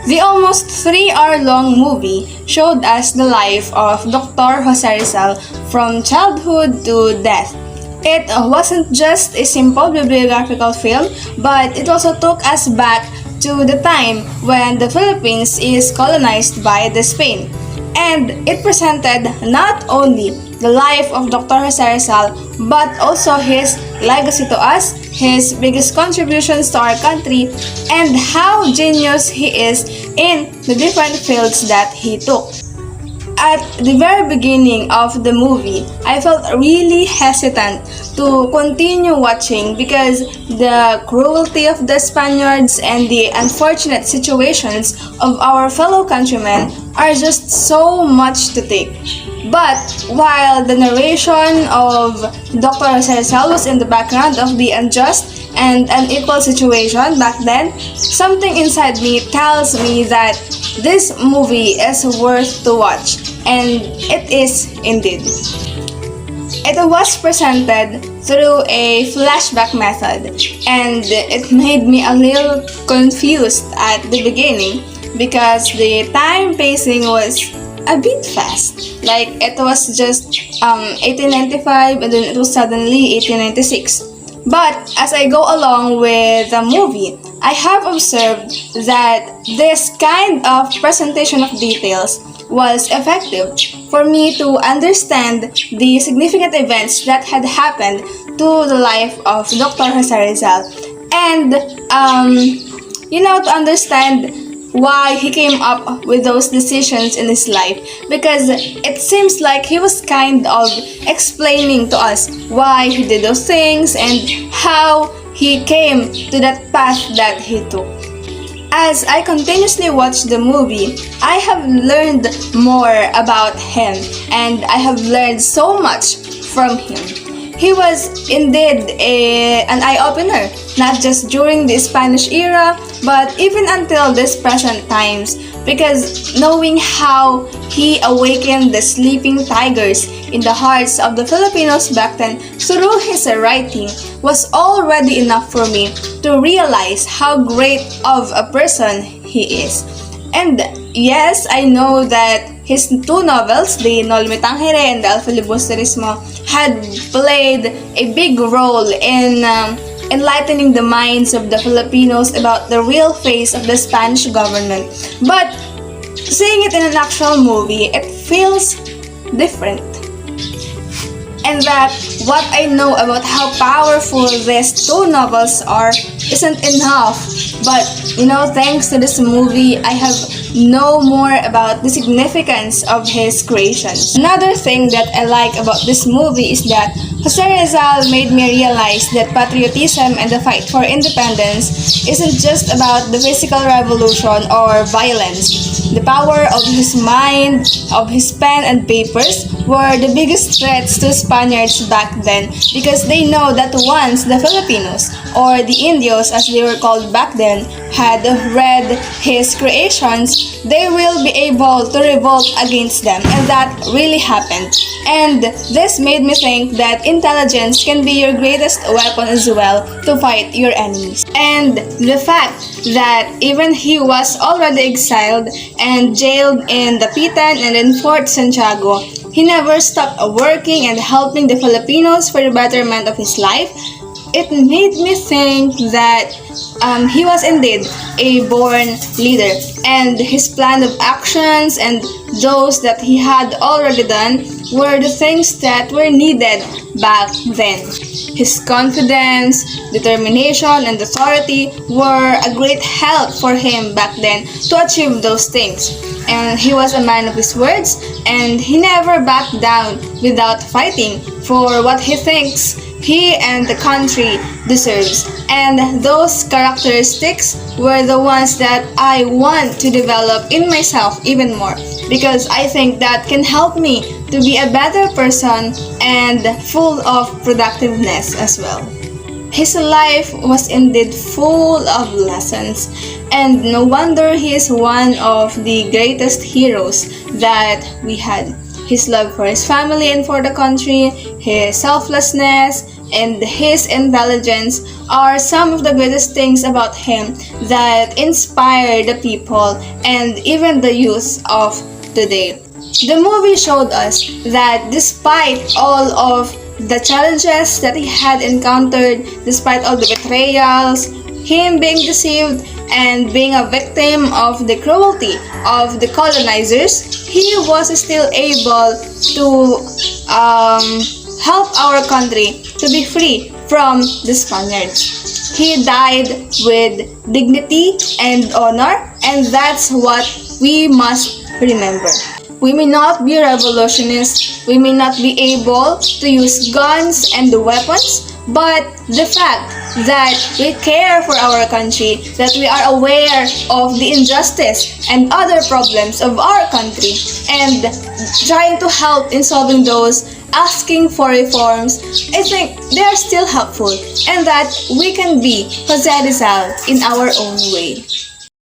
The almost 3-hour-long movie showed us the life of Dr. Jose Rizal from childhood to death. It wasn't just a simple bibliographical film, but it also took us back to the time when the Philippines is colonized by the Spain. And it presented not only the life of Dr. Jose Rizal, but also his legacy to us, his biggest contributions to our country, and how genius he is in the different fields that he took. At the very beginning of the movie, I felt really hesitant to continue watching because the cruelty of the Spaniards and the unfortunate situations of our fellow countrymen are just so much to take. But while the narration of Dr. Jose Rizal was in the background of the unjust and unequal situation back then, something inside me tells me that this movie is worth to watch, and it is indeed. It was presented through a flashback method, and it made me a little confused at the beginning because the time pacing was a bit fast. Like it was just 1895 and then it was suddenly 1896. But as I go along with the movie, I have observed that this kind of presentation of details was effective for me to understand the significant events that had happened to the life of Dr. Jose Rizal, and to understand why he came up with those decisions in his life, because it seems like he was kind of explaining to us why he did those things and how he came to that path that he took. As I continuously watch the movie, I have learned more about him, and I have learned so much from him. He was indeed an eye-opener, not just during the Spanish era, but even until this present times, because knowing how he awakened the sleeping tigers in the hearts of the Filipinos back then through his writing was already enough for me to realize how great of a person he is. And yes, I know that his two novels, the Nolme Tangere and the El Filibusterismo, had played a big role in enlightening the minds of the Filipinos about the real face of the Spanish government. But seeing it in an actual movie, it feels different. And that what I know about how powerful these two novels are isn't enough. But, thanks to this movie, I have know more about the significance of his creations. Another thing that I like about this movie is that Jose Rizal made me realize that patriotism and the fight for independence isn't just about the physical revolution or violence. The power of his mind, of his pen and papers were the biggest threats to Spaniards back then, because they know that once the Filipinos, or the Indios as they were called back then, had read his creations, they will be able to revolt against them, and that really happened. And this made me think that intelligence can be your greatest weapon as well to fight your enemies. And the fact that even he was already exiled and jailed in the Pitan and in Fort Santiago, he never stopped working and helping the Filipinos for the betterment of his life. It made me think that he was indeed a born leader, and his plan of actions and those that he had already done were the things that were needed back then. His confidence, determination, and authority were a great help for him back then to achieve those things. And he was a man of his words, and he never backed down without fighting for what he thinks he and the country deserves. And those characteristics were the ones that I want to develop in myself even more, because I think that can help me to be a better person and full of productiveness as well. His life was indeed full of lessons, and no wonder he is one of the greatest heroes that we had. His love for his family and for the country, his selflessness, and his intelligence are some of the greatest things about him that inspire the people and even the youth of today. The movie showed us that despite all of the challenges that he had encountered, despite all the betrayals, him being deceived, and being a victim of the cruelty of the colonizers, he was still able to help our country to be free from the Spaniards. He died with dignity and honor, and that's what we must remember. We may not be revolutionists, we may not be able to use guns and weapons, but the fact that we care for our country, that we are aware of the injustice and other problems of our country, and trying to help in solving those, asking for reforms, I think they are still helpful, and that we can be Jose Rizal in our own way.